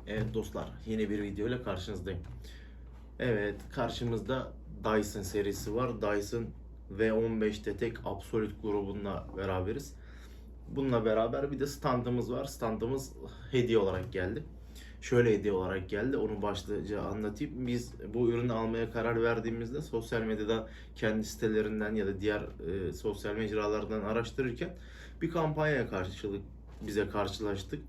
Evet dostlar, yeni bir video ile karşınızdayım. Evet, karşımızda Dyson serisi var. Dyson V15'te tek Absolute grubunla beraberiz. Bununla beraber bir de standımız var. Standımız hediye olarak geldi. Şöyle hediye olarak geldi. Onu başlıca anlatayım. Biz bu ürünü almaya karar verdiğimizde sosyal medyada kendi sitelerinden ya da diğer sosyal mecralardan araştırırken bir kampanyaya bize karşılaştık.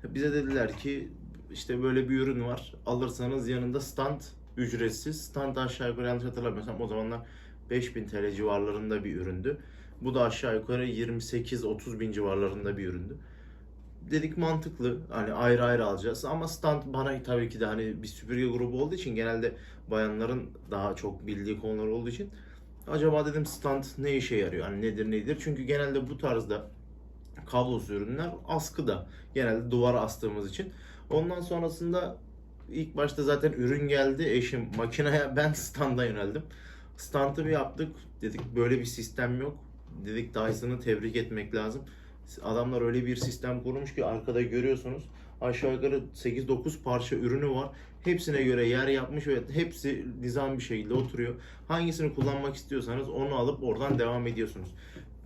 Bize dediler ki işte böyle bir ürün var. Alırsanız yanında stand ücretsiz. Stand aşağı yukarı yanlış hatırlamıyorsam o zamanlar 5000 TL civarlarında bir üründü. Bu da aşağı yukarı 28-30 bin civarlarında bir üründü. Dedik mantıklı, hani ayrı ayrı alacağız ama stand bana tabii ki de hani bir süpürge grubu olduğu için genelde bayanların daha çok bildiği konular olduğu için acaba dedim stand ne işe yarıyor, hani nedir çünkü genelde bu tarzda kablosuz ürünler askıda. Genelde duvara astığımız için. Ondan sonrasında ilk başta zaten ürün geldi. Eşim makineye, ben standa yöneldim. Standı bir yaptık. Dedik böyle bir sistem yok. Dedik Dyson'ı tebrik etmek lazım. Adamlar öyle bir sistem kurmuş ki arkada görüyorsunuz. Aşağı yukarı 8-9 parça ürünü var. Hepsine göre yer yapmış ve hepsi nizam bir şekilde oturuyor. Hangisini kullanmak istiyorsanız onu alıp oradan devam ediyorsunuz.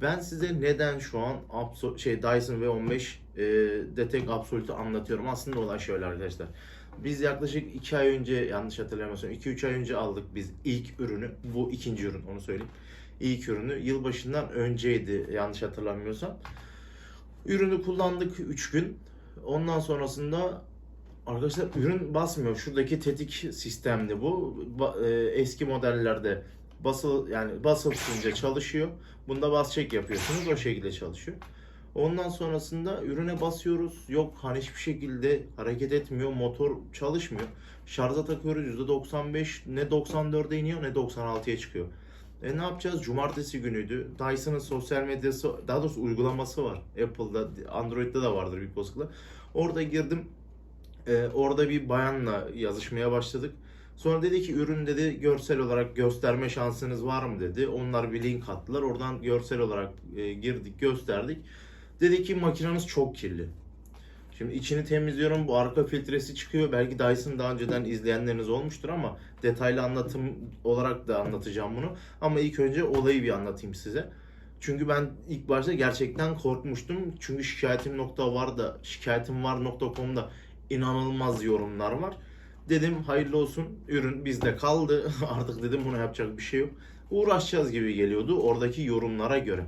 Ben size neden şu an Dyson V15 Detek Absolute'u anlatıyorum. Aslında olay şöyle arkadaşlar. Biz yaklaşık 2 ay önce, yanlış hatırlamıyorsam 2-3 ay önce aldık biz ilk ürünü. Bu ikinci ürün, onu söyleyeyim. İlk ürünü yılbaşından önceydi yanlış hatırlamıyorsam. Ürünü kullandık 3 gün. Ondan sonrasında arkadaşlar ürün basmıyor. Şuradaki tetik sistemli bu. Eski modellerde basılı tutunca çalışıyor. Bunda bas çek yapıyorsunuz, o şekilde çalışıyor. Ondan sonrasında ürüne basıyoruz. Yok hani hiçbir şekilde hareket etmiyor. Motor çalışmıyor. Şarja takıyoruz, %95 ne 94'e iniyor ne 96'ya çıkıyor. Ne yapacağız? Cumartesi günüydü. Dyson'ın sosyal medyası, daha doğrusu uygulaması var. Apple'da, Android'de de vardır bir olasılıkla. Orada girdim. Orada bir bayanla yazışmaya başladık. Sonra dedi ki ürün dedi görsel olarak gösterme şansınız var mı dedi. Onlar bir link attılar. Oradan görsel olarak girdik, gösterdik. Dedi ki makineniz çok kirli. Şimdi içini temizliyorum. Bu arka filtresi çıkıyor. Belki Dyson daha önceden izleyenleriniz olmuştur ama detaylı anlatım olarak da anlatacağım bunu. Ama ilk önce olayı bir anlatayım size. Çünkü ben ilk başta gerçekten korkmuştum. Çünkü şikayetimvar.com'da inanılmaz yorumlar var. Dedim hayırlı olsun, ürün bizde kaldı. Artık dedim buna yapacak bir şey yok. Uğraşacağız gibi geliyordu oradaki yorumlara göre.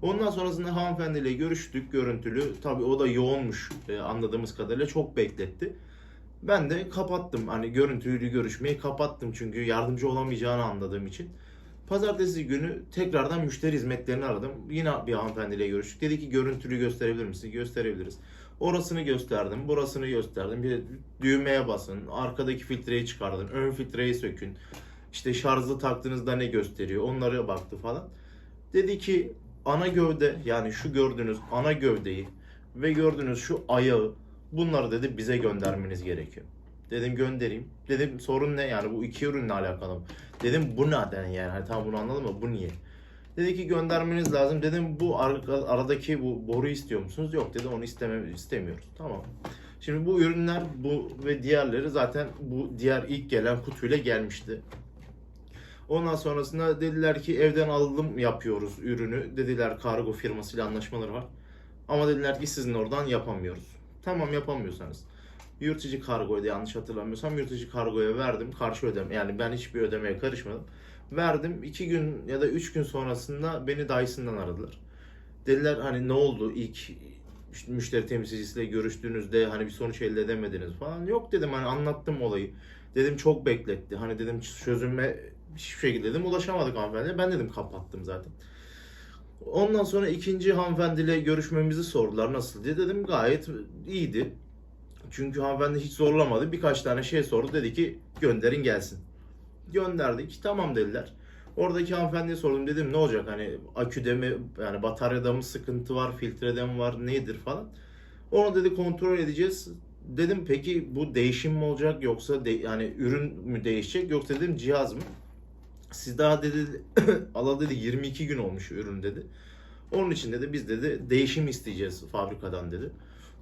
Ondan sonrasında hanımefendiyle görüştük görüntülü. Tabii o da yoğunmuş anladığımız kadarıyla, çok bekletti. Ben de kapattım. Hani görüntülü görüşmeyi kapattım çünkü yardımcı olamayacağını anladığım için. Pazartesi günü tekrardan müşteri hizmetlerini aradım. Yine bir hanımefendiyle görüştük. Dedi ki görüntülü gösterebilir misin? Gösterebiliriz. Orasını gösterdim, burasını gösterdim. Bir düğmeye basın, arkadaki filtreyi çıkardın, ön filtreyi sökün. İşte şarjlı taktığınızda ne gösteriyor? Onlara baktı falan. Dedi ki ana gövde, yani şu gördüğünüz ana gövdeyi ve gördüğünüz şu ayağı, bunları dedi bize göndermeniz gerekiyor. Dedim göndereyim. Dedim sorun ne, yani bu iki ürünle alakalı. Dedim bu neden, yani hani tamam bunu anladım ama bu niye? Dedi ki göndermeniz lazım. Dedim bu aradaki bu boru istiyor musunuz? Yok dedi, onu istemiyoruz. Tamam. Şimdi bu ürünler, bu ve diğerleri zaten bu diğer ilk gelen kutuyla gelmişti. Ondan sonrasında dediler ki evden alım yapıyoruz ürünü. Dediler kargo firmasıyla anlaşmaları var. Ama dediler ki sizin oradan yapamıyoruz. Tamam, yapamıyorsanız. Yurt içi kargoydu yanlış hatırlamıyorsam. Yurt içi kargoya verdim. Karşı ödeme, yani ben hiçbir ödemeye karışmadım. Verdim. 2 gün ya da 3 gün sonrasında beni Dyson'dan aradılar. Dediler hani ne oldu ilk müşteri temsilcisiyle görüştüğünüzde hani bir sonuç elde edemediniz falan. Yok dedim, hani anlattım olayı. Dedim çok bekletti. Hani dedim çözüme hiçbir şekilde dedim ulaşamadık hanımefendiye. Ben dedim kapattım zaten. Ondan sonra ikinci hanımefendiyle görüşmemizi sordular nasıl diye. Dedim gayet iyiydi. Çünkü hanımefendi hiç zorlamadı. Birkaç tane şey sordu. Dedi ki gönderin gelsin. Gönderdik. Tamam dediler. Oradaki hanımefendiye sordum, dedim ne olacak, hani aküde mi, yani bataryada mı sıkıntı var, filtrede mi var, nedir falan. Onu dedi kontrol edeceğiz. Dedim peki bu değişim mi olacak yoksa yani ürün mü değişecek yoksa dedim cihaz mı? Siz daha dedi ala dedi 22 gün olmuş ürün dedi. Onun için dedi biz dedi değişim isteyeceğiz fabrikadan dedi.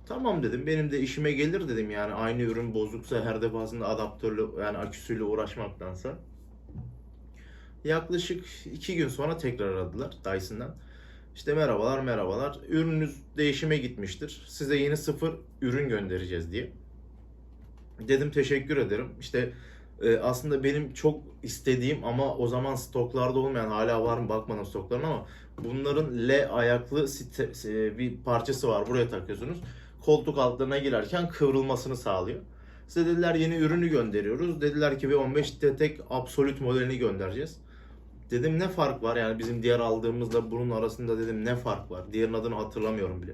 Tamam dedim, benim de işime gelir dedim, yani aynı ürün bozuksa her defasında adaptörle yani aküsüyle uğraşmaktansa. Yaklaşık 2 gün sonra tekrar aradılar Dyson'dan. İşte merhabalar merhabalar, ürününüz değişime gitmiştir, size yeni sıfır ürün göndereceğiz diye. Dedim teşekkür ederim. İşte aslında benim çok istediğim ama o zaman stoklarda olmayan, hala var mı bakmadım stoklarına, ama bunların L ayaklı bir parçası var. Buraya takıyorsunuz. Koltuk altlarına girerken kıvrılmasını sağlıyor. Size dediler yeni ürünü gönderiyoruz. Dediler ki V15 tek Absolute modelini göndereceğiz. Dedim ne fark var yani bizim diğer aldığımızla bunun arasında, dedim ne fark var? Diğerinin adını hatırlamıyorum bile.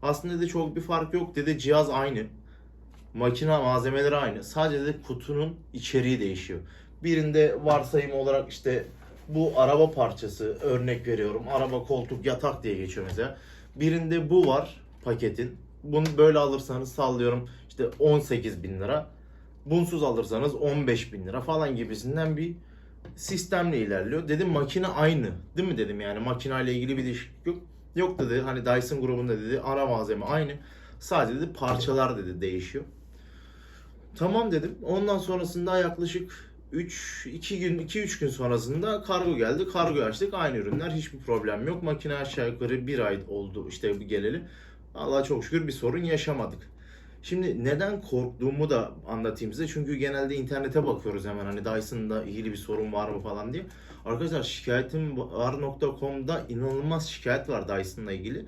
Aslında dedi çok bir fark yok dedi, cihaz aynı. Makine malzemeleri aynı. Sadece de kutunun içeriği değişiyor. Birinde varsayım olarak işte bu araba parçası, örnek veriyorum. Araba, koltuk, yatak diye geçiyor mesela. Birinde bu var paketin. Bunu böyle alırsanız sallıyorum işte 18 bin lira. Bunsuz alırsanız 15 bin lira falan gibisinden bir sistemle ilerliyor. Dedim makine aynı değil mi dedim, yani makineyle ilgili bir değişiklik yok. Yok dedi, hani Dyson grubunda dedi ana malzeme aynı. Sadece dedi parçalar dedi değişiyor. Tamam dedim. Ondan sonrasında yaklaşık 2-3 gün sonrasında kargo geldi. Kargo açtık. Aynı ürünler. Hiçbir problem yok. Makine aşağı yukarı bir ay oldu işte bu geleli. Allah'a çok şükür bir sorun yaşamadık. Şimdi neden korktuğumu da anlatayım size. Çünkü genelde internete bakıyoruz hemen, hani Dyson'da ilgili bir sorun var mı falan diye. Arkadaşlar şikayetimvar.com'da inanılmaz şikayet var Dyson'la ilgili.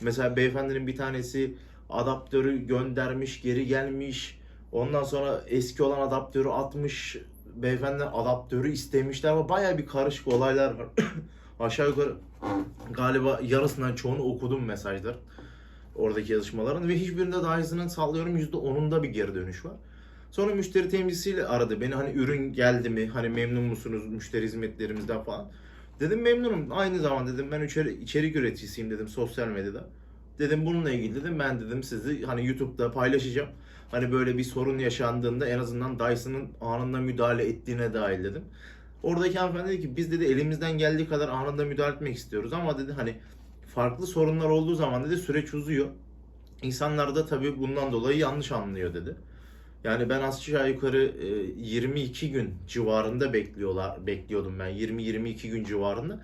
Mesela beyefendinin bir tanesi adaptörü göndermiş, geri gelmiş. Ondan sonra eski olan adaptörü atmış. Beyefendi adaptörü istemişler ama bayağı bir karışık olaylar var. Aşağı yukarı galiba yarısından çoğunu okudum mesajlar. Oradaki yazışmaların ve hiçbirinde Dyson'ın sallıyorum %10'unda bir geri dönüş var. Sonra müşteri temsilcisiyle aradı beni, hani ürün geldi mi, hani memnun musunuz müşteri hizmetlerimizden falan. Dedim memnunum. Aynı zamanda dedim ben içerik üreticisiyim dedim sosyal medyada. Dedim bununla ilgili dedim ben dedim sizi hani YouTube'da paylaşacağım. Hani böyle bir sorun yaşandığında en azından Dyson'ın anında müdahale ettiğine dair dedim. Oradaki hanımefendi dedi ki biz dedi elimizden geldiği kadar anında müdahale etmek istiyoruz ama dedi hani farklı sorunlar olduğu zaman dedi süreç uzuyor. İnsanlar da tabii bundan dolayı yanlış anlıyor dedi. Yani ben aşağı yukarı 22 gün civarında bekliyordum ben. 20-22 gün civarında.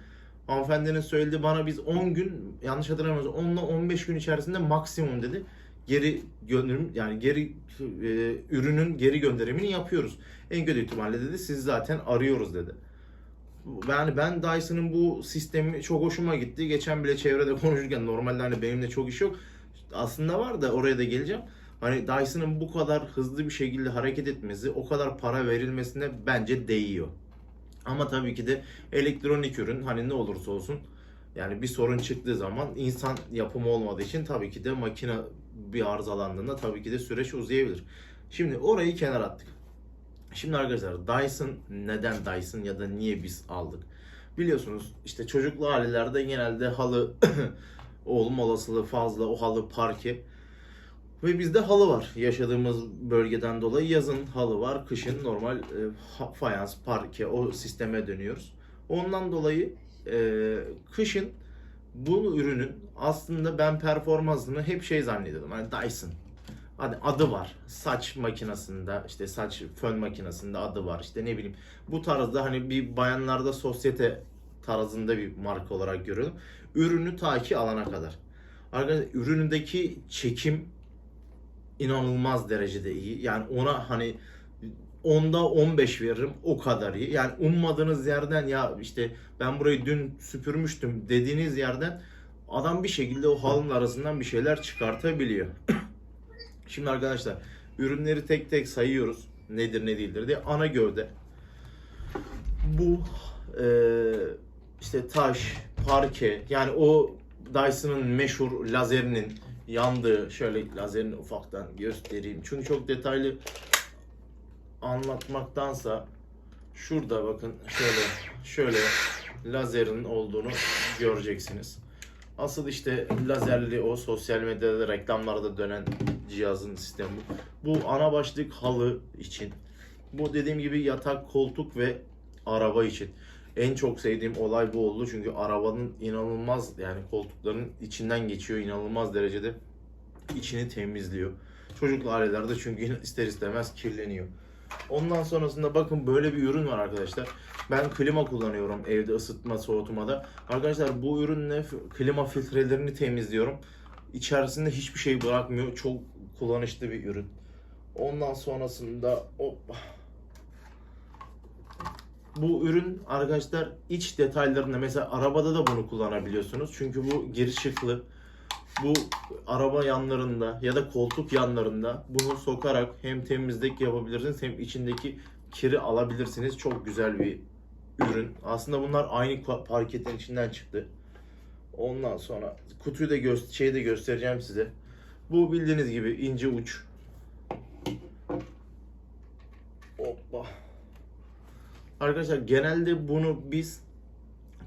Hanımefendinin söylediği bana biz 10 gün, yanlış hatırlamıyorsam 10 ile 15 gün içerisinde maksimum dedi. Geri gönderim yani ürünün geri gönderimini yapıyoruz. En kötü ihtimalle dedi siz zaten arıyoruz dedi. Yani ben Dyson'ın bu sistemi çok hoşuma gitti. Geçen bile çevrede konuşurken normalde hani benimle çok iş yok. Aslında var da oraya da geleceğim. Hani Dyson'ın bu kadar hızlı bir şekilde hareket etmesi, o kadar para verilmesine bence değiyor. Ama tabii ki de elektronik ürün hani ne olursa olsun yani bir sorun çıktığı zaman insan yapımı olmadığı için tabii ki de makine bir arızalandığında tabii ki de süreç uzayabilir. Şimdi orayı kenara attık. Şimdi arkadaşlar Dyson neden Dyson ya da niye biz aldık? Biliyorsunuz işte çocuklu ailelerde genelde halı olma olasılığı fazla, o halı parke. Ve bizde halı var. Yaşadığımız bölgeden dolayı yazın halı var, kışın normal fayans, parke o sisteme dönüyoruz. Ondan dolayı kışın bu ürünün aslında ben performansını hep şey zannediyordum. Hani Dyson. Hadi adı var. Saç makinesinde, işte saç fön makinesinde adı var. İşte ne bileyim. Bu tarzda hani bir bayanlarda sosyete tarzında bir marka olarak görüyorum. Ürünü ta ki alana kadar. Arkadaşlar ürünündeki çekim inanılmaz derecede iyi. Yani ona hani onda 15 veririm, o kadar iyi. Yani ummadığınız yerden ya işte ben burayı dün süpürmüştüm dediğiniz yerden adam bir şekilde o halının arasından bir şeyler çıkartabiliyor. Şimdi arkadaşlar ürünleri tek tek sayıyoruz. Nedir ne değildir diye. Ana gövde. Bu işte taş, parke, yani o Dyson'ın meşhur lazerinin yandığı, şöyle lazerini ufaktan göstereyim. Çünkü çok detaylı anlatmaktansa şurada bakın şöyle lazerin olduğunu göreceksiniz. Asıl işte lazerli o sosyal medyada reklamlarda dönen cihazın sistemi bu. Bu ana başlık halı için. Bu dediğim gibi yatak, koltuk ve araba için. En çok sevdiğim olay bu oldu. Çünkü arabanın inanılmaz yani koltukların içinden geçiyor. İnanılmaz derecede içini temizliyor. Çocuklu ailelerde çünkü ister istemez kirleniyor. Ondan sonrasında bakın böyle bir ürün var arkadaşlar. Ben klima kullanıyorum evde ısıtma soğutmada. Arkadaşlar bu ürünle klima filtrelerini temizliyorum. İçerisinde hiçbir şey bırakmıyor. Çok kullanışlı bir ürün. Ondan sonrasında bu ürün arkadaşlar iç detaylarında mesela arabada da bunu kullanabiliyorsunuz. Çünkü bu giriş ışıklı. Bu araba yanlarında ya da koltuk yanlarında bunu sokarak hem temizlik yapabilirsiniz hem içindeki kiri alabilirsiniz. Çok güzel bir ürün. Aslında bunlar aynı paketin içinden çıktı. Ondan sonra kutuyu da göstereceğim size. Bu bildiğiniz gibi ince uç. Hoppa. Arkadaşlar genelde bunu biz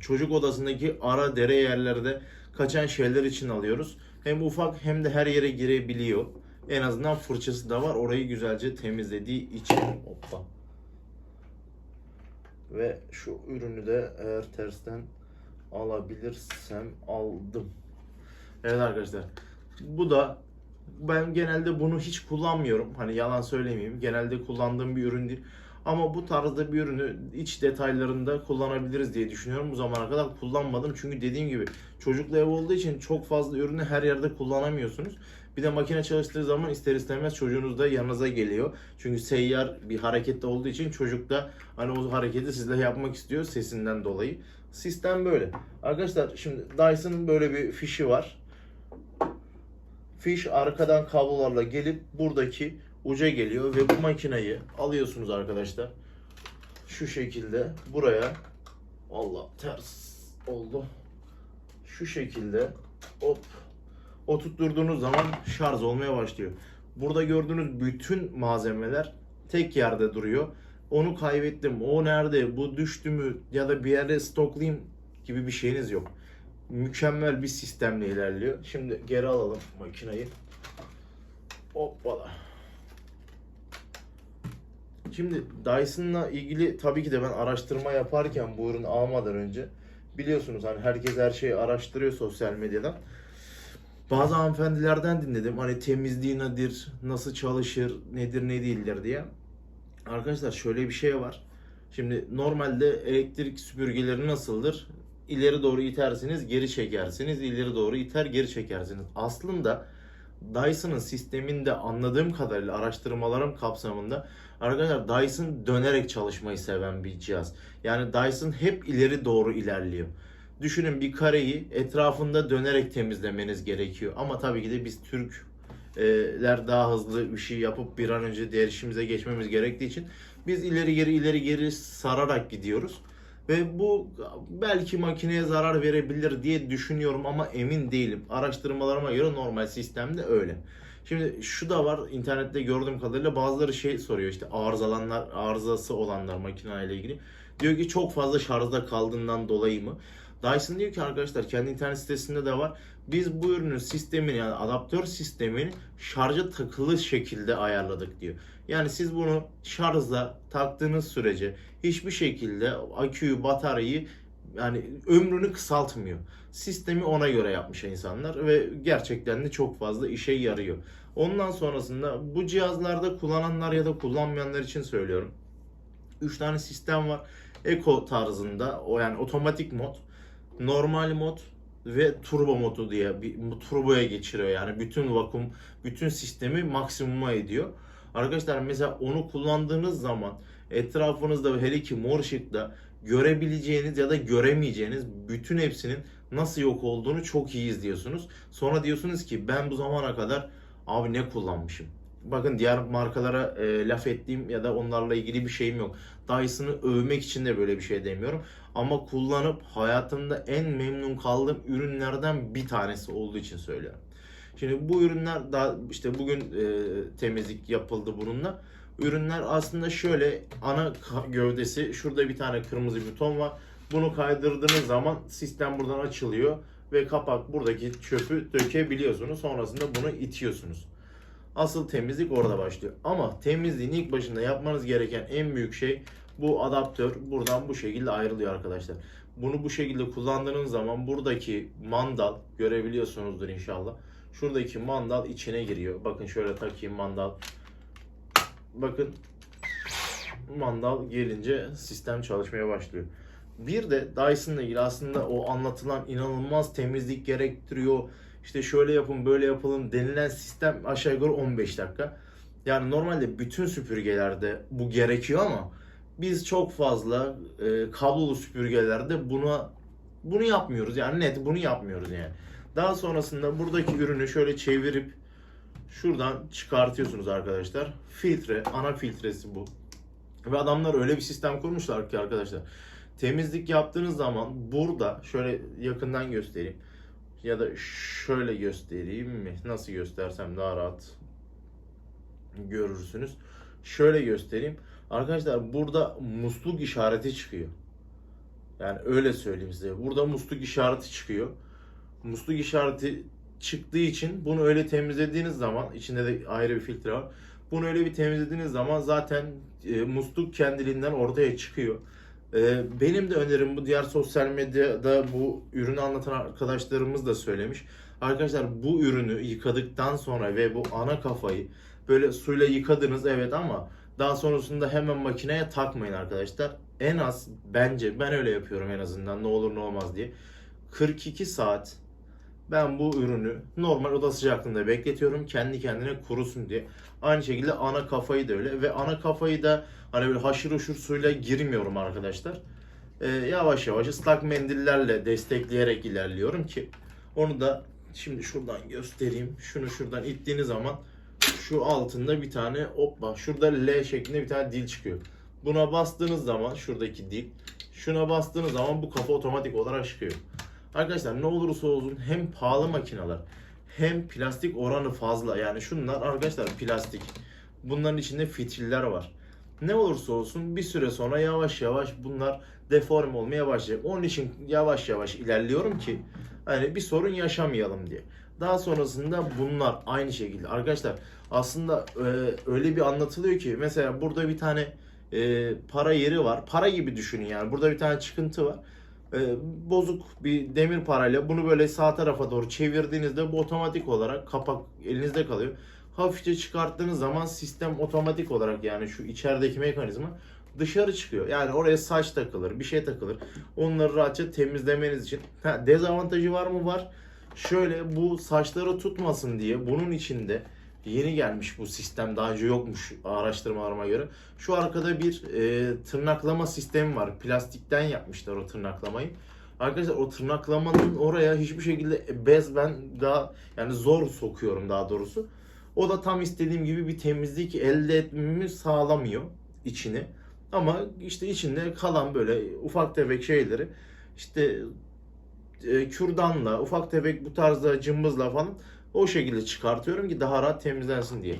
çocuk odasındaki ara dere yerlerde kaçan şeyler için alıyoruz. Hem ufak hem de her yere girebiliyor. En azından fırçası da var. Orayı güzelce temizlediği için. Hoppa. Ve şu ürünü de eğer tersten alabilirsem aldım. Evet arkadaşlar. Bu da ben genelde bunu hiç kullanmıyorum. Hani yalan söylemeyeyim. Genelde kullandığım bir ürün değil. Ama bu tarzda bir ürünü iç detaylarında kullanabiliriz diye düşünüyorum. Bu zamana kadar kullanmadım. Çünkü dediğim gibi çocuklu ev olduğu için çok fazla ürünü her yerde kullanamıyorsunuz. Bir de makine çalıştığı zaman ister istemez çocuğunuz da yanınıza geliyor. Çünkü seyyar bir harekette olduğu için çocuk da hani o hareketi sizle yapmak istiyor sesinden dolayı. Sistem böyle. Arkadaşlar şimdi Dyson'ın böyle bir fişi var. Fiş arkadan kablolarla gelip buradaki uca geliyor ve bu makineyi alıyorsunuz arkadaşlar. Şu şekilde buraya, Allah ters oldu. Şu şekilde hop oturtturduğunuz zaman şarj olmaya başlıyor. Burada gördüğünüz bütün malzemeler tek yerde duruyor. Onu kaybettim, o nerede, bu düştü mü ya da bir yere stoklayayım gibi bir şeyiniz yok. Mükemmel bir sistemle ilerliyor. Şimdi geri alalım makineyi. Hoppala. Şimdi Dyson'la ilgili tabii ki de ben araştırma yaparken bu ürünü almadan önce biliyorsunuz hani herkes her şeyi araştırıyor sosyal medyadan. Bazı hanımefendilerden dinledim hani temizliği nedir, nasıl çalışır, nedir ne değildir diye. Arkadaşlar şöyle bir şey var. Şimdi normalde elektrik süpürgeleri nasıldır? İleri doğru itersiniz, geri çekersiniz. İleri doğru iter, geri çekersiniz. Aslında Dyson'ın sisteminde anladığım kadarıyla araştırmalarım kapsamında arkadaşlar Dyson dönerek çalışmayı seven bir cihaz. Yani Dyson hep ileri doğru ilerliyor. Düşünün bir kareyi etrafında dönerek temizlemeniz gerekiyor. Ama tabii ki de biz Türkler daha hızlı bir şey yapıp bir an önce diğer işimize geçmemiz gerektiği için biz ileri geri sararak gidiyoruz. Ve bu belki makineye zarar verebilir diye düşünüyorum ama emin değilim. Araştırmalarıma göre normal sistemde öyle. Şimdi şu da var, internette gördüğüm kadarıyla bazıları şey soruyor, işte arızası olanlar makineyle ilgili. Diyor ki çok fazla şarjda kaldığından dolayı mı? Dyson diyor ki arkadaşlar kendi internet sitesinde de var. Biz bu ürünün sistemini yani adaptör sistemini şarja takılı şekilde ayarladık diyor. Yani siz bunu şarjda taktığınız sürece hiçbir şekilde aküyü, bataryayı yani ömrünü kısaltmıyor. Sistemi ona göre yapmış insanlar ve gerçekten de çok fazla işe yarıyor. Ondan sonrasında bu cihazlarda kullananlar ya da kullanmayanlar için söylüyorum. 3 tane sistem var. Eco tarzında, o yani otomatik mod, normal mod ve turbo modu diye bir turboya geçiriyor. Yani bütün vakum, bütün sistemi maksimuma ediyor. Arkadaşlar mesela onu kullandığınız zaman etrafınızda hele ki mor ışıkta görebileceğiniz ya da göremeyeceğiniz bütün hepsinin nasıl yok olduğunu çok iyi izliyorsunuz. Sonra diyorsunuz ki ben bu zamana kadar abi ne kullanmışım. Bakın diğer markalara laf ettiğim ya da onlarla ilgili bir şeyim yok. Dyson'ı övmek için de böyle bir şey demiyorum. Ama kullanıp hayatımda en memnun kaldığım ürünlerden bir tanesi olduğu için söylüyorum. Şimdi bu ürünler daha işte bugün temizlik yapıldı bununla. Ürünler aslında şöyle ana gövdesi şurada bir tane kırmızı buton var. Bunu kaydırdığınız zaman sistem buradan açılıyor ve kapak buradaki çöpü dökebiliyorsunuz. Sonrasında bunu itiyorsunuz. Asıl temizlik orada başlıyor. Ama temizliğin ilk başında yapmanız gereken en büyük şey bu adaptör buradan bu şekilde ayrılıyor arkadaşlar. Bunu bu şekilde kullandığınız zaman buradaki mandal görebiliyorsunuzdur inşallah. Şuradaki mandal içine giriyor. Bakın şöyle takayım mandal. Bakın mandal gelince sistem çalışmaya başlıyor. Bir de Dyson'la ilgili aslında o anlatılan inanılmaz temizlik gerektiriyor. İşte şöyle yapın böyle yapalım denilen sistem aşağı yukarı 15 dakika. Yani normalde bütün süpürgelerde bu gerekiyor ama biz çok fazla kablolu süpürgelerde bunu yapmıyoruz. Yani net bunu yapmıyoruz yani. Daha sonrasında buradaki ürünü şöyle çevirip şuradan çıkartıyorsunuz arkadaşlar. Filtre, ana filtresi bu. Ve adamlar öyle bir sistem kurmuşlar ki arkadaşlar. Temizlik yaptığınız zaman burada şöyle yakından göstereyim. Ya da şöyle göstereyim mi? Nasıl göstersem daha rahat görürsünüz. Şöyle göstereyim. Arkadaşlar burada musluk işareti çıkıyor. Yani öyle söyleyeyim size. Burada musluk işareti çıkıyor. Musluk işareti çıktığı için bunu öyle temizlediğiniz zaman içinde de ayrı bir filtre var. Bunu öyle bir temizlediğiniz zaman zaten musluk kendiliğinden ortaya çıkıyor. Benim de önerim bu, diğer sosyal medyada bu ürünü anlatan arkadaşlarımız da söylemiş. Arkadaşlar bu ürünü yıkadıktan sonra ve bu ana kafayı böyle suyla yıkadınız evet ama daha sonrasında hemen makineye takmayın arkadaşlar. En az bence ben öyle yapıyorum en azından ne olur ne olmaz diye. 42 saat ben bu ürünü normal oda sıcaklığında bekletiyorum kendi kendine kurusun diye. Aynı şekilde ana kafayı da öyle ve ana kafayı da hani böyle haşır uşur suyla girmiyorum arkadaşlar. Yavaş yavaş ıslak mendillerle destekleyerek ilerliyorum ki onu da şimdi şuradan göstereyim. Şunu şuradan ittiğiniz zaman şu altında bir tane hoppa şurada L şeklinde bir tane dil çıkıyor. Buna bastığınız zaman şuradaki dil, şuna bastığınız zaman bu kafa otomatik olarak çıkıyor. Arkadaşlar ne olursa olsun hem pahalı makineler hem plastik oranı fazla. Yani şunlar arkadaşlar plastik. Bunların içinde fitiller var. Ne olursa olsun bir süre sonra yavaş yavaş bunlar deforme olmaya başlayacak. Onun için yavaş yavaş ilerliyorum ki hani bir sorun yaşamayalım diye. Daha sonrasında bunlar aynı şekilde. Arkadaşlar aslında öyle bir anlatılıyor ki mesela burada bir tane para yeri var. Para gibi düşünün yani. Burada bir tane çıkıntı var. Bozuk bir demir parayla bunu böyle sağ tarafa doğru çevirdiğinizde bu otomatik olarak kapak elinizde kalıyor. Hafifçe çıkarttığınız zaman sistem otomatik olarak yani şu içerideki mekanizma dışarı çıkıyor. Yani oraya saç takılır, bir şey takılır. Onları rahatça temizlemeniz için. Dezavantajı var mı? Var. Şöyle bu saçları tutmasın diye bunun içinde yeni gelmiş bu sistem. Daha önce yokmuş araştırmalarıma göre. Şu arkada bir tırnaklama sistemi var. Plastikten yapmışlar o tırnaklamayı. Arkadaşlar o tırnaklamanın oraya hiçbir şekilde bez ben daha yani zor sokuyorum daha doğrusu. O da tam istediğim gibi bir temizlik elde etmemi sağlamıyor içini. Ama işte içinde kalan böyle ufak tefek şeyleri işte kürdanla, ufak tefek bu tarzda cımbızla falan o şekilde çıkartıyorum ki daha rahat temizlensin diye.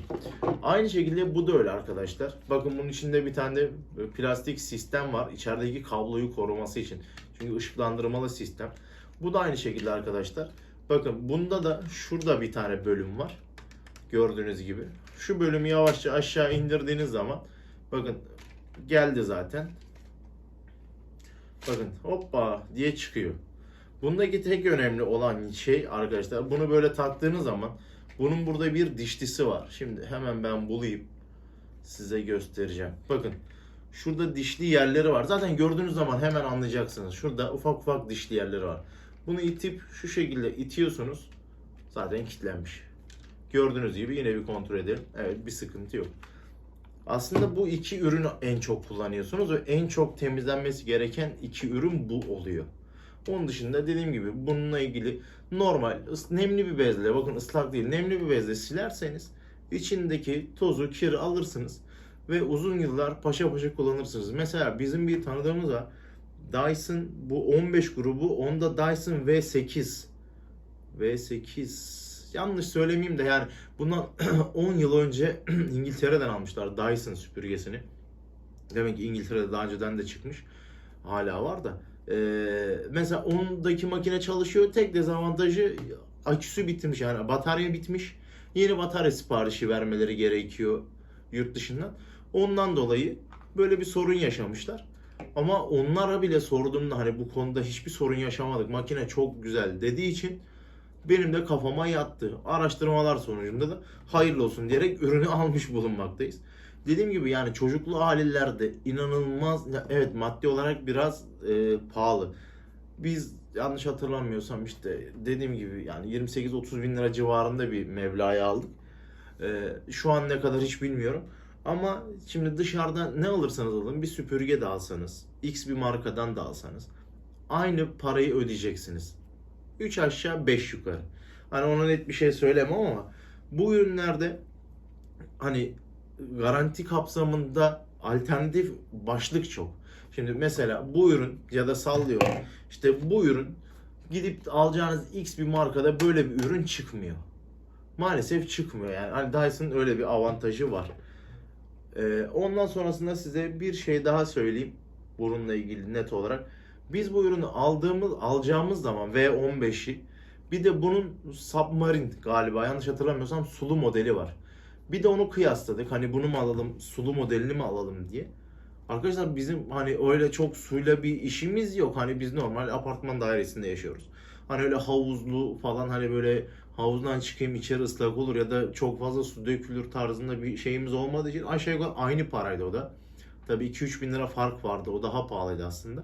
Aynı şekilde bu da öyle arkadaşlar. Bakın bunun içinde bir tane de plastik sistem var. İçerideki kabloyu koruması için. Çünkü ışıklandırmalı sistem. Bu da aynı şekilde arkadaşlar. Bakın bunda da şurada bir tane bölüm var. Gördüğünüz gibi. Şu bölümü yavaşça aşağı indirdiğiniz zaman bakın geldi zaten. Bakın hoppa diye çıkıyor. Bundaki tek önemli olan şey arkadaşlar bunu böyle taktığınız zaman bunun burada bir dişlisi var. Şimdi hemen ben bulayım size göstereceğim. Bakın şurada dişli yerleri var. Zaten gördüğünüz zaman hemen anlayacaksınız. Şurada ufak ufak dişli yerleri var. Bunu itip şu şekilde itiyorsunuz. Zaten kilitlenmiş. Gördüğünüz gibi yine bir kontrol edelim. Evet bir sıkıntı yok. Aslında bu iki ürünü en çok kullanıyorsunuz ve en çok temizlenmesi gereken iki ürün bu oluyor. Onun dışında dediğim gibi bununla ilgili normal nemli bir bezle bakın ıslak değil nemli bir bezle silerseniz içindeki tozu kiri alırsınız ve uzun yıllar paşa paşa kullanırsınız. Mesela bizim bir tanıdığımız var. Dyson bu 15 grubu onda Dyson V8 yanlış söylemeyeyim de yani bundan 10 yıl önce İngiltere'den almışlar Dyson süpürgesini. Demek ki İngiltere'de daha önceden de çıkmış. Hala var da. Mesela ondaki makine çalışıyor. Tek dezavantajı aküsü bitmiş yani batarya bitmiş. Yeni batarya siparişi vermeleri gerekiyor yurt dışından. Ondan dolayı böyle bir sorun yaşamışlar. Ama onlara bile sorduğumda hani bu konuda hiçbir sorun yaşamadık. Makine çok güzel dediği için Benim de kafama yattı. Araştırmalar sonucunda da hayırlı olsun diyerek ürünü almış bulunmaktayız. Dediğim gibi yani çocuklu ailelerde inanılmaz, evet maddi olarak biraz pahalı. Biz yanlış hatırlamıyorsam işte dediğim gibi yani 28-30 bin lira civarında bir meblağı aldık. Şu an ne kadar hiç bilmiyorum. Ama şimdi dışarıdan ne alırsanız alın, bir süpürge de alsanız, X bir markadan da alsanız aynı parayı ödeyeceksiniz. 3 aşağı 5 yukarı. Hani ona net bir şey söylemem ama bu ürünlerde hani garanti kapsamında alternatif başlık çok. Şimdi mesela bu ürün ya da sallıyorum işte bu ürün gidip alacağınız X bir markada böyle bir ürün çıkmıyor. Maalesef çıkmıyor yani. Hani Dyson'ın öyle bir avantajı var. Ondan sonrasında size bir şey daha söyleyeyim. Bununla ilgili net olarak. Biz bu ürünü alacağımız zaman V15'i bir de bunun Submarine galiba yanlış hatırlamıyorsam sulu modeli var. Bir de onu kıyasladık. Hani bunu mu alalım, sulu modelini mi alalım diye. Arkadaşlar bizim hani öyle çok suyla bir işimiz yok. Hani biz normal apartman dairesinde yaşıyoruz. Hani öyle havuzlu falan hani böyle havuzdan çıkayım içeri ıslak olur ya da çok fazla su dökülür tarzında bir şeyimiz olmadığı için aşağı yukarı aynı paraydı o da. Tabii 2-3 bin lira fark vardı. O daha pahalıydı aslında.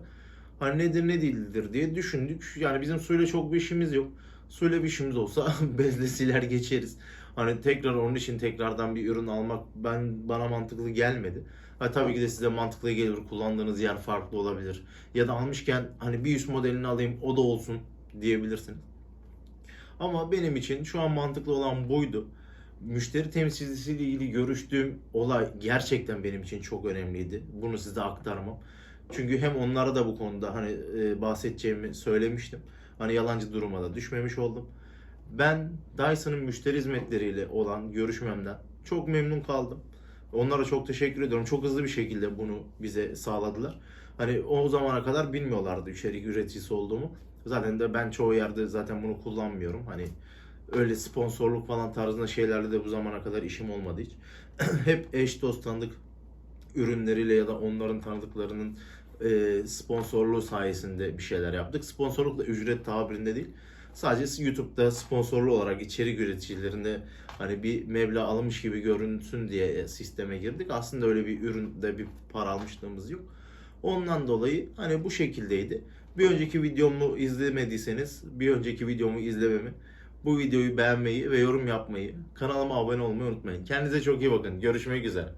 Hani nedir ne değildir diye düşündük. Yani bizim suyla çok bir işimiz yok. Suyla bir işimiz olsa bezle siler geçeriz. Hani tekrar onun için tekrardan bir ürün almak bana mantıklı gelmedi. Ha, tabii ki de size mantıklı gelir. Kullandığınız yer farklı olabilir. Ya da almışken hani bir üst modelini alayım o da olsun diyebilirsiniz. Ama benim için şu an mantıklı olan buydu. Müşteri temsilcisiyle ilgili görüştüğüm olay gerçekten benim için çok önemliydi. Bunu size aktarmam. Çünkü hem onlara da bu konuda hani bahsedeceğimi söylemiştim. Hani yalancı duruma da düşmemiş oldum. Ben Dyson'ın müşteri hizmetleriyle olan görüşmemden çok memnun kaldım. Onlara çok teşekkür ediyorum. Çok hızlı bir şekilde bunu bize sağladılar. Hani o zamana kadar bilmiyorlardı içerik üreticisi olduğumu. Zaten de ben çoğu yerde zaten bunu kullanmıyorum. Hani öyle sponsorluk falan tarzında şeylerle de bu zamana kadar işim olmadı hiç. Hep eş dost tanıdık ürünleriyle ya da onların tanıdıklarının sponsorluğu sayesinde bir şeyler yaptık. Sponsorluk da ücret tabirinde değil. Sadece YouTube'da sponsorlu olarak içerik üreticilerinde hani bir meblağ alınmış gibi görünsün diye sisteme girdik. Aslında öyle bir üründe bir para almışlığımız yok. Ondan dolayı hani bu şekildeydi. Bir önceki videomu izlemediyseniz bir önceki videomu izlememi, bu videoyu beğenmeyi ve yorum yapmayı, kanalıma abone olmayı unutmayın. Kendinize çok iyi bakın. Görüşmek üzere.